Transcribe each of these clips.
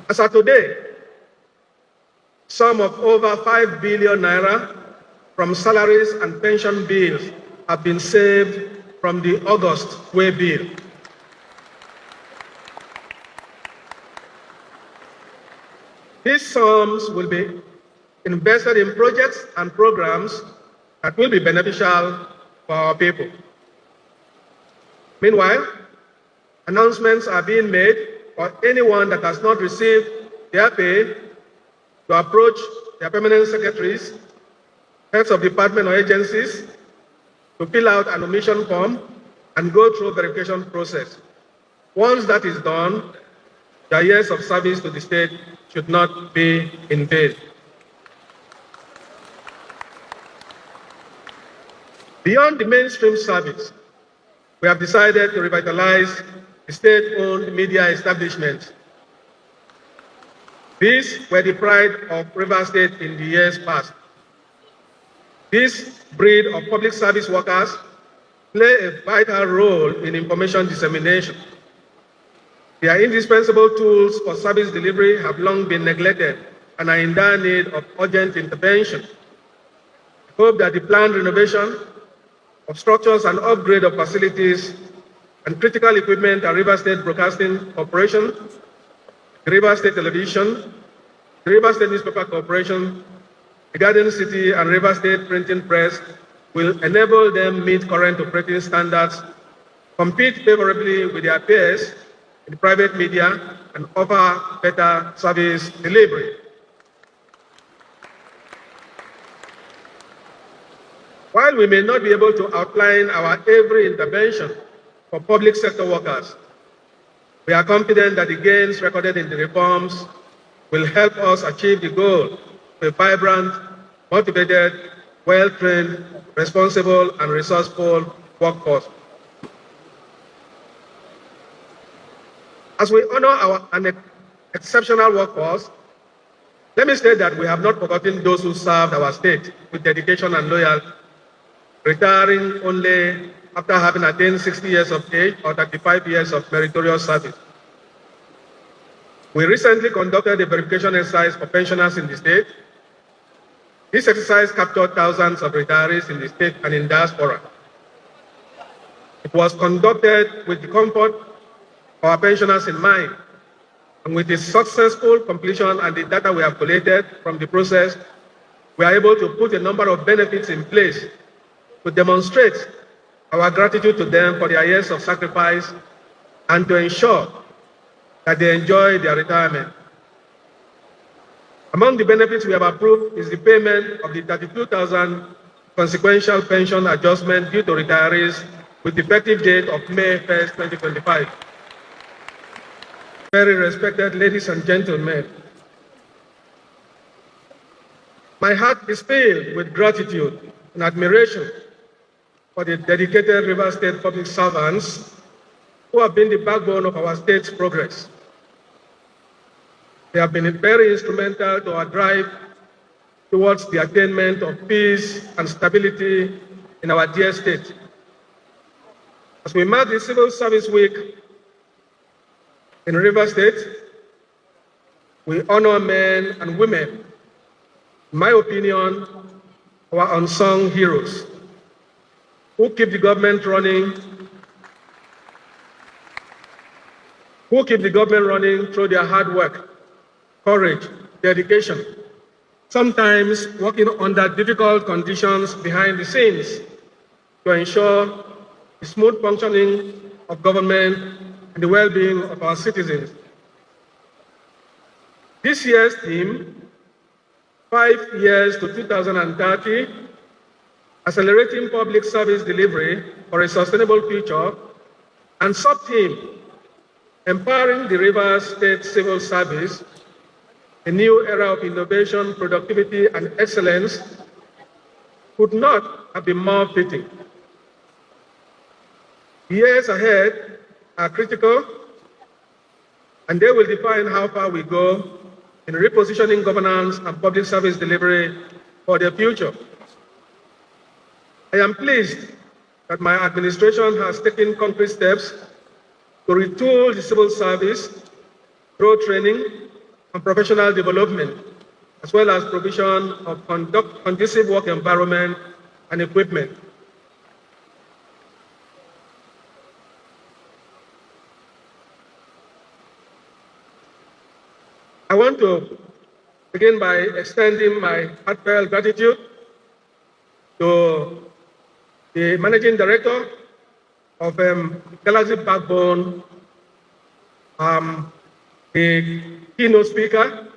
As of today, sum of over 5 billion naira from salaries and pension bills have been saved from the August way bill. These sums will be invested in projects and programs that will be beneficial for our people. Meanwhile, announcements are being made for anyone that has not received their pay to approach their permanent secretaries, heads of department or agencies, to fill out an omission form and go through verification process. Once that is done, their years of service to the state should not be in vain. Beyond the mainstream service, we have decided to revitalize the state-owned media establishments. These were the pride of Rivers State in the years past. This breed of public service workers play a vital role in information dissemination. Their indispensable tools for service delivery have long been neglected and are in dire need of urgent intervention. I hope that the planned renovation of structures and upgrade of facilities and critical equipment at Rivers State Broadcasting Corporation, Rivers State Television, Rivers State Newspaper Corporation, the Garden City and Rivers State Printing Press will enable them meet current operating standards, compete favorably with their peers in the private media, and offer better service delivery. While we may not be able to outline our every intervention for public sector workers, we are confident that the gains recorded in the reforms will help us achieve the goal of a vibrant, motivated, well-trained, responsible, and resourceful workforce. As we honor an exceptional workforce, let me state that we have not forgotten those who served our state with dedication and loyalty, retiring only after having attained 60 years of age or 35 years of meritorious service. We recently conducted a verification exercise for pensioners in the state. This exercise captured thousands of retirees in the state and in diaspora. It was conducted with the comfort of our pensioners in mind, and with the successful completion and the data we have collated from the process, we are able to put a number of benefits in place to demonstrate our gratitude to them for their years of sacrifice and to ensure that they enjoy their retirement. Among the benefits we have approved is the payment of the 32,000 consequential pension adjustment due to retirees with effective date of May 1st, 2025. Very respected ladies and gentlemen, my heart is filled with gratitude and admiration for the dedicated Rivers State public servants who have been the backbone of our state's progress. They have been very instrumental to our drive towards the attainment of peace and stability in our dear state. As we mark the Civil Service Week in Rivers State, we honor men and women, in my opinion, our unsung heroes, who keep the government running through their hard work, courage, dedication, sometimes working under difficult conditions behind the scenes to ensure the smooth functioning of government and the well-being of our citizens. This year's theme, 5 years to 2030, accelerating public service delivery for a sustainable future, and sub-theme, empowering the Rivers State Civil Service, a new era of innovation, productivity, and excellence, could not have been more fitting. The years ahead are critical, and they will define how far we go in repositioning governance and public service delivery for the future. I am pleased that my administration has taken concrete steps to retool the civil service through training and professional development, as well as provision of conducive work environment and equipment. I want to begin by extending my heartfelt gratitude to the Managing Director of Galaxy Backbone, the keynote speaker,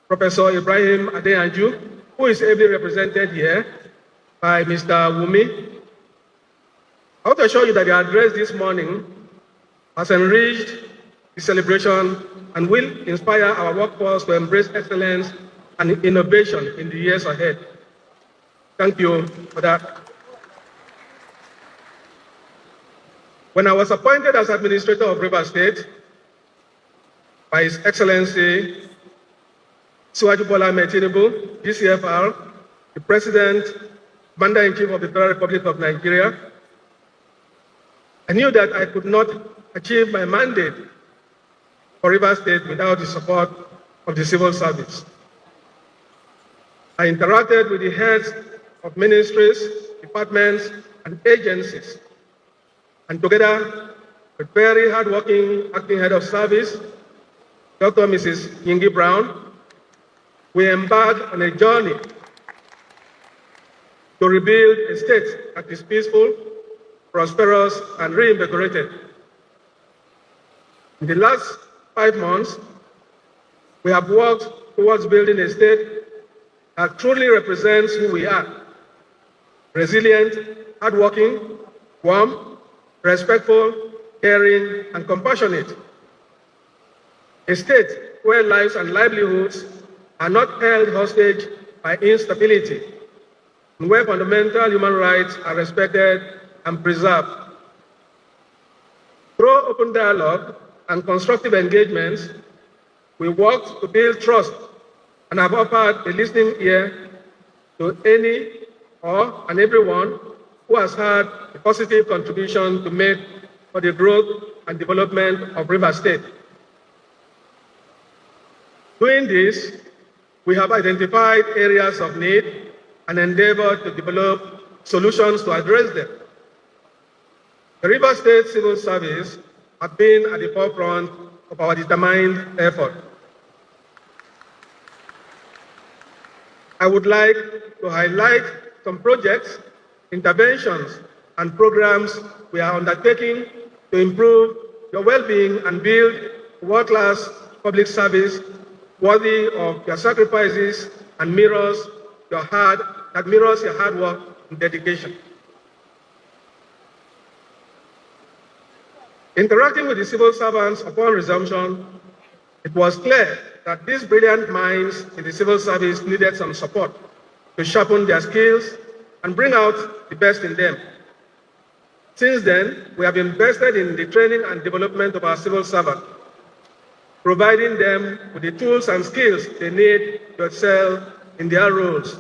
Professor Ibrahim Adeyanju, who is ably represented here by Mr. Wumi. I want to assure you that the address this morning has enriched the celebration and will inspire our workforce to embrace excellence and innovation in the years ahead. Thank you for that. When I was appointed as Administrator of Rivers State by His Excellency Siwaju Bola Ahmed Tinubu, GCFR, the President, Commander-in-Chief of the Federal Republic of Nigeria, I knew that I could not achieve my mandate for Rivers State without the support of the civil service. I interacted with the heads of ministries, departments, and agencies, and together with very hardworking acting head of service, Dr. Mrs. Yingi Brown, we embarked on a journey to rebuild a state that is peaceful, prosperous, and reinvigorated. In the last 5 months, we have worked towards building a state that truly represents who we are: resilient, hardworking, warm, respectful, caring, and compassionate. A state where lives and livelihoods are not held hostage by instability, and where fundamental human rights are respected and preserved. Through open dialogue and constructive engagements, we worked to build trust and have offered a listening ear to any and everyone who has had a positive contribution to make for the growth and development of Rivers State. Doing this, we have identified areas of need and endeavored to develop solutions to address them. The Rivers State Civil Service have been at the forefront of our determined effort. I would like to highlight some projects, interventions, and programs we are undertaking to improve your well-being and build world-class public service worthy of your sacrifices and mirrors your hard work and dedication. Interacting with the civil servants upon resumption, it was clear that these brilliant minds in the civil service needed some support to sharpen their skills and bring out the best in them. Since then, we have invested in the training and development of our civil servants, providing them with the tools and skills they need to excel in their roles.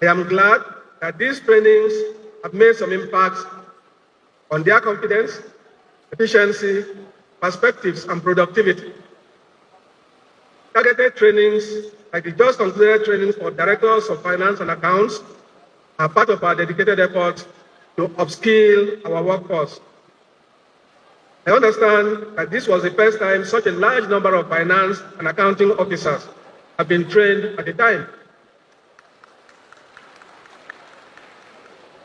I am glad that these trainings have made some impacts on their confidence, efficiency, perspectives, and productivity. Targeted trainings, like the just concluded trainings for directors of finance and accounts, are part of our dedicated efforts to upskill our workforce. I understand that this was the first time such a large number of finance and accounting officers have been trained at a time.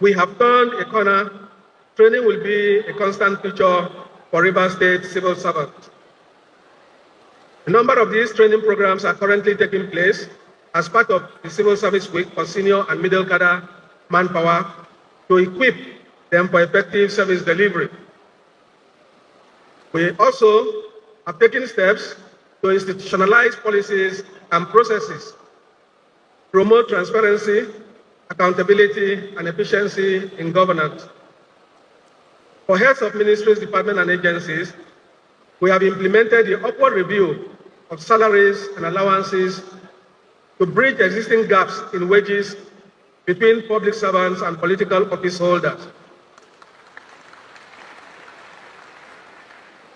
We have turned a corner. Training will be a constant feature for Rivers State civil servants. A number of these training programs are currently taking place as part of the Civil Service Week for senior and middle cadre manpower to equip them for effective service delivery. We also have taken steps to institutionalize policies and processes, promote transparency, accountability, and efficiency in governance. For heads of ministries, departments, and agencies, we have implemented the upward review of salaries and allowances to bridge existing gaps in wages between public servants and political office holders.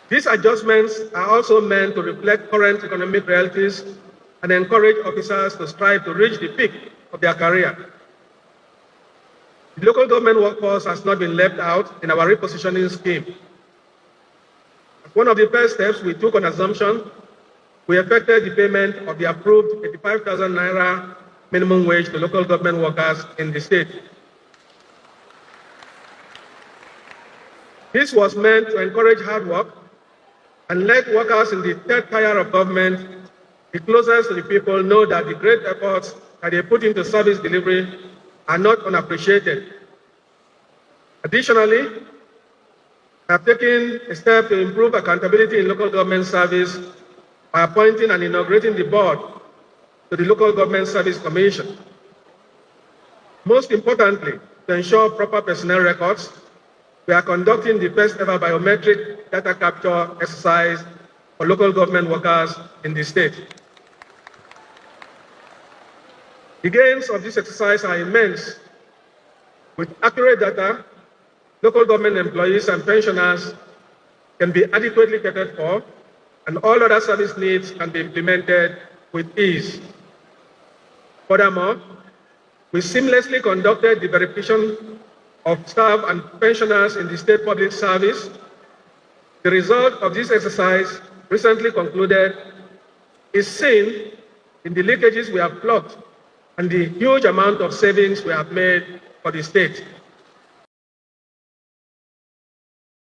These adjustments are also meant to reflect current economic realities and encourage officers to strive to reach the peak of their career. The local government workforce has not been left out in our repositioning scheme. As one of the first steps we took on assumption, we effected the payment of the approved 85,000 naira minimum wage to local government workers in the state. This was meant to encourage hard work and let workers in the third tier of government, the closest to the people, know that the great efforts that they put into service delivery are not unappreciated. Additionally, we have taken a step to improve accountability in local government service by appointing and inaugurating the board to the Local Government Service Commission. Most importantly, to ensure proper personnel records, we are conducting the first ever biometric data capture exercise for local government workers in the state. The gains of this exercise are immense. With accurate data, local government employees and pensioners can be adequately catered for, and all other service needs can be implemented with ease. Furthermore, we seamlessly conducted the verification of staff and pensioners in the state public service. The result of this exercise, recently concluded, is seen in the leakages we have plugged and the huge amount of savings we have made for the state.